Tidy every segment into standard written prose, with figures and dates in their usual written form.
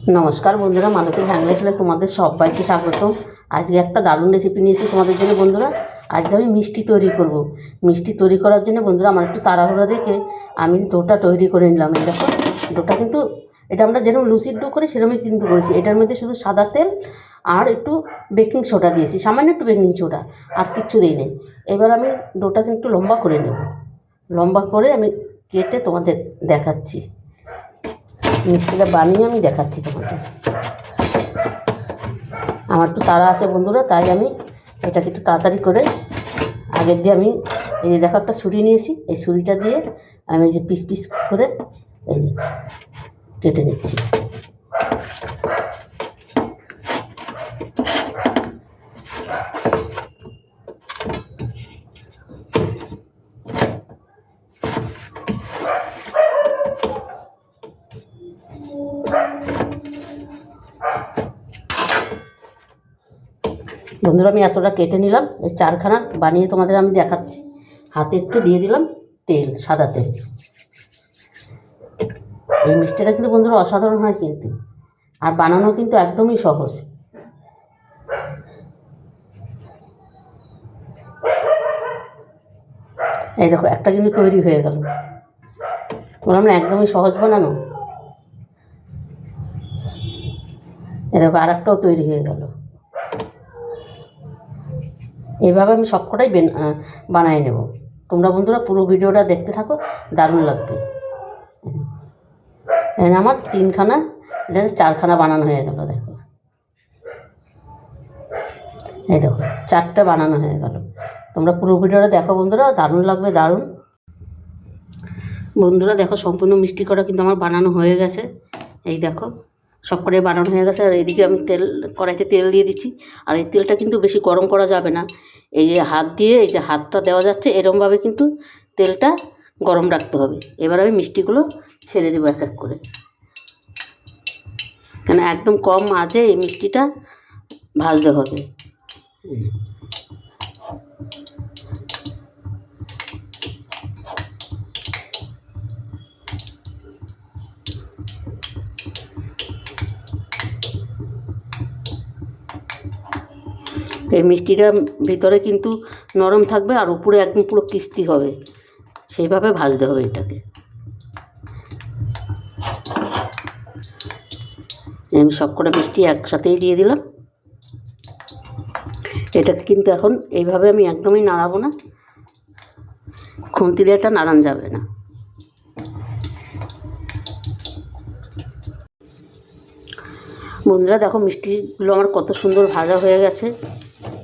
নমস্কার বন্ধুরা, মালতীর হ্যাংলাইসে তোমাদের সবাইকে স্বাগত। আজকে একটা দারুণ রেসিপি নিয়েছি তোমাদের জন্য বন্ধুরা। আজকে আমি মিষ্টি তৈরি করব। মিষ্টি তৈরি করার জন্য বন্ধুরা আমার একটু তাড়াহুড়া দেখে আমি ডোটা তৈরি করে নিলাম। এই দেখো ডোটা কিন্তু এটা আমরা যেরকম লুচির ডো করি সেরকমই কিন্তু করেছি। এটার মধ্যে শুধু সাদা তেল আর একটু বেকিং সোডা দিয়েছি, সামান্য একটু বেকিং সোডা, আর কিচ্ছু দিইনি। এবার আমি ডোটা কিন্তু লম্বা করে নেব। লম্বা করে আমি কেটে তোমাদের দেখাচ্ছি, মিষ্টিটা বানিয়ে আমি দেখাচ্ছি তোমাদের। আমার একটু তাড়া আছে বন্ধুরা, তাই আমি এটাকে একটু তাড়াতাড়ি করে আগের দিয়ে আমি এই যে দেখো একটা ছুরি নিয়েছি, এই ছুরিটা দিয়ে আমি এই যে পিস পিস করে এই যে কেটে নিচ্ছি। বন্ধুরা আমি এতটা কেটে নিলাম, এই চারখানা বানিয়ে তোমাদের আমি দেখাচ্ছি। হাতে একটু দিয়ে দিলাম তেল, সাদা তেল। এই মিষ্টিটা কিন্তু বন্ধুরা অসাধারণ হয় কিন্তু, আর বানানো কিন্তু একদমই সহজ। এই দেখো একটা কিন্তু তৈরি হয়ে গেল। বললাম না একদমই সহজ বানানো। এই দেখো আর একটাও তৈরি হয়ে গেল। এইভাবে আমি সবকটাই বানিয়ে নেব। তোমরা বন্ধুরা পুরো ভিডিওটা দেখতে থাকো, দারুণ লাগবে। আমার তিনখানা, এটা চারখানা বানানো হয়ে গেল। দেখো এই দেখো চারটে বানানো হয়ে গেল। তোমরা পুরো ভিডিওটা দেখো বন্ধুরা, দারুণ লাগবে, দারুণ। বন্ধুরা দেখো সম্পূর্ণ মিষ্টি করা কিন্তু আমার বানানো হয়ে গেছে। এই দেখো সবকটাই বানানো হয়ে গেছে। আর এইদিকে আমি কড়াইতে তেল দিয়ে দিচ্ছি। আর এই তেলটা কিন্তু বেশি গরম করা যাবে না। এই যে হাত দিয়ে, এই যে হাতটা দেওয়া যাচ্ছে এরমভাবে কিন্তু তেলটা গরম রাখতে হবে। এবার আমি মিষ্টিগুলো ছেড়ে দেবো এক এক করে, কেন একদম কম আঁচে এই মিষ্টিটা ভাজতে হবে। এই মিষ্টিটা ভিতরে কিন্তু নরম থাকবে আর উপরে একদম পুরো ক্রিস্পি হবে, সেইভাবে ভাজতে হবে এটাকে। আমি সবকটা মিষ্টি একসাথেই দিয়ে দিলাম। এটাকে কিন্তু এখন এইভাবে আমি একদমই নাড়াবো না, খুন্তি দিয়ে এটা নাড়ানো যাবে না। বন্ধুরা দেখো মিষ্টিগুলো আমার কত সুন্দর ভাজা হয়ে গেছে।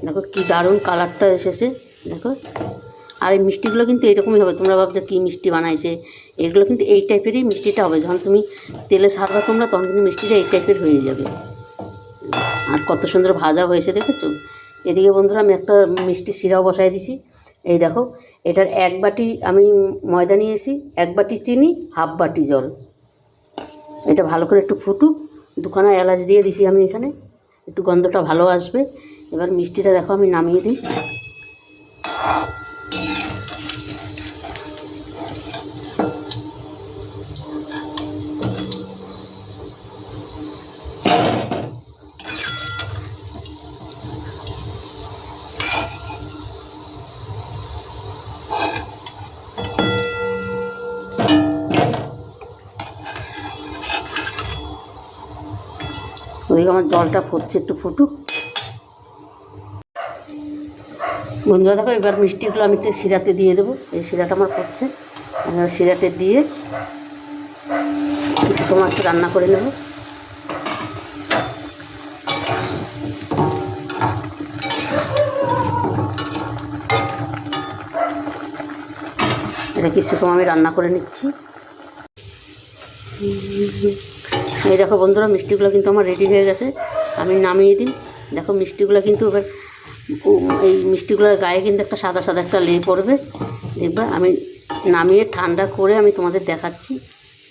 দেখো কি দারুণ কালারটা এসেছে দেখো। আর এই মিষ্টিগুলো কিন্তু এইরকমই হবে। তোমরা ভাবছো কী মিষ্টি বানাইছে, এগুলো কিন্তু এই টাইপেরই মিষ্টিটা হবে। যখন তুমি তেলে ছাড়বা তোমরা, তখন কিন্তু মিষ্টিটা এই টাইপের হয়ে যাবে। আর কত সুন্দর ভাজা হয়েছে দেখেছো। এদিকে বন্ধুরা আমি একটা মিষ্টি শিরাও বসাই দিছি। এই দেখো এটার 1 বাটি আমি ময়দা নিয়েছি, 1 বাটি চিনি, হাফ বাটি জল। এটা ভালো করে একটু ফুটুক। 2খানা এলাচ দিয়ে দিছি আমি এখানে, একটু গন্ধটা ভালো আসবে। এবার মিষ্টিটা দেখো আমি নামিয়ে দিই। ওদিকে আমার জলটা ফুটছে, একটু ফুটুক। বন্ধুরা দেখো এবার মিষ্টিগুলো আমি একটু শিরাতে দিয়ে দেবো। এই শিরাটা আমার ফুটছে, শিরাতে দিয়ে কিছু সময় একটু রান্না করে নেব। এটা কিছু সময় আমি রান্না করে নিচ্ছি। এই দেখো বন্ধুরা মিষ্টিগুলো কিন্তু আমার রেডি হয়ে গেছে, আমি নামিয়ে দিই। দেখো মিষ্টিগুলো কিন্তু এবার এই মিষ্টিগুলোর গায়ে কিন্তু একটা সাদা সাদা একটা লেপ পড়বে, দেখবে। আমি নামিয়ে ঠান্ডা করে আমি তোমাদের দেখাচ্ছি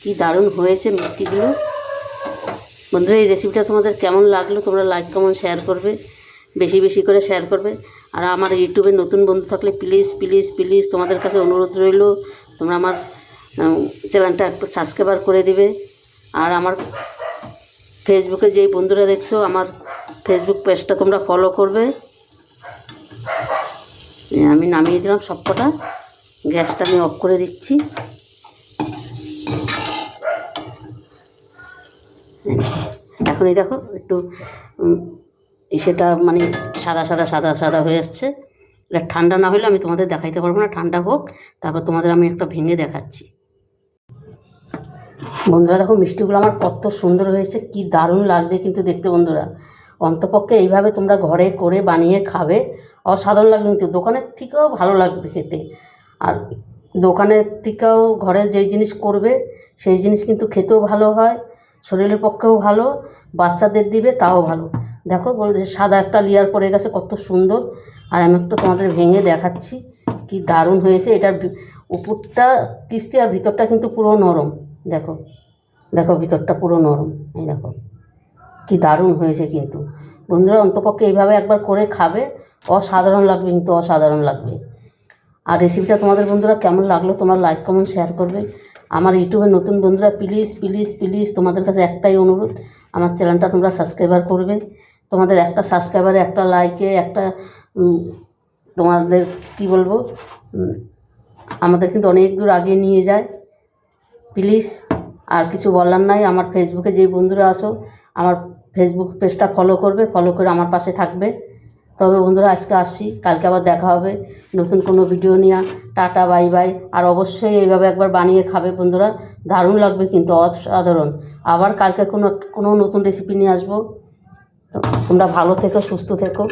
কি দারুণ হয়েছে মিষ্টিগুলো। বন্ধুরা এই রেসিপিটা তোমাদের কেমন লাগলো তোমরা লাইক কমেন্ট শেয়ার করবে, বেশি বেশি করে শেয়ার করবে। আর আমার ইউটিউবে নতুন বন্ধু থাকলে প্লিজ প্লিজ প্লিজ তোমাদের কাছে অনুরোধ রইল, তোমরা আমার চ্যানেলটা একটু সাবস্ক্রাইব করে দিবে। আর আমার ফেসবুকে যেই বন্ধুরা দেখছো আমার ফেসবুক পেজটা তোমরা ফলো করবে। আমি নামিয়ে দিলাম সব কটা, গ্যাসটা আমি অফ করে দিচ্ছি। এখন এই দেখো একটু সেটা মানে সাদা সাদা সাদা সাদা হয়ে আসছে। এটা ঠান্ডা না হলে আমি তোমাদের দেখাইতে পারবো না, ঠান্ডা হোক তারপর তোমাদের আমি একটা ভেঙে দেখাচ্ছি। বন্ধুরা দেখো মিষ্টিগুলো আমার কত সুন্দর হয়েছে, কি দারুণ লাগছে কিন্তু দেখতে। বন্ধুরা অন্তপক্ষে এইভাবে তোমরা ঘরে করে বানিয়ে খাবে, অসাধারণ লাগবে কিন্তু। দোকানের থেকেও ভালো লাগবে খেতে। আর দোকানের থেকেও ঘরে যেই জিনিস করবে সেই জিনিস কিন্তু খেতেও ভালো হয়, শরীরের পক্ষেও ভালো, বাচ্চাদের দিবে তাও ভালো। দেখো বলছে সাদা একটা লেয়ার পড়ে গেছে, কত সুন্দর। আর আমি একটু তোমাদের ভেঙে দেখাচ্ছি কি দারুণ হয়েছে। এটার উপরটা কিস্তি আর ভিতরটা কিন্তু পুরো নরম। দেখো দেখো ভিতরটা পুরো নরম, এই দেখো কি দারুণ হয়েছে কিন্তু। বন্ধুরা অন্তপক্ষে এইভাবে একবার করে খাবে, অসাধারণ লাগবে কিন্তু, অসাধারণ লাগবে। আর রেসিপিটা তোমাদের বন্ধুরা কেমন লাগলো তোমরা লাইক কমেন্ট শেয়ার করবে। আমার ইউটিউবে নতুন বন্ধুরা প্লিজ প্লিজ প্লিজ তোমাদের কাছে একটাই অনুরোধ, আমার চ্যানেলটা তোমরা সাবস্ক্রাইবার করবে। তোমাদের একটা সাবস্ক্রাইবারে, একটা লাইকে, একটা তোমাদের কি বলবো, আমাদের কিন্তু অনেক দূর আগে নিয়ে যায়। প্লিজ আর কিছু বলার নাই। আমার ফেসবুকে যেই বন্ধুরা আসো আমার ফেসবুক পেজটা ফলো করবে, ফলো করে আমার পাশে থাকবে। তবে বন্ধুরা আজকে আসছি, কালকে আবার দেখা হবে নতুন কোনো ভিডিও নিয়ে। Tata, bye bye. আর অবশ্যই এইভাবে একবার বানিয়ে খাবে বন্ধুরা, দারুণ লাগবে কিন্তু, অসাধারণ। আবার কালকে কোনো নতুন রেসিপি নিয়ে আসবো। তো তোমরা ভালো থেকো, সুস্থ থেকো।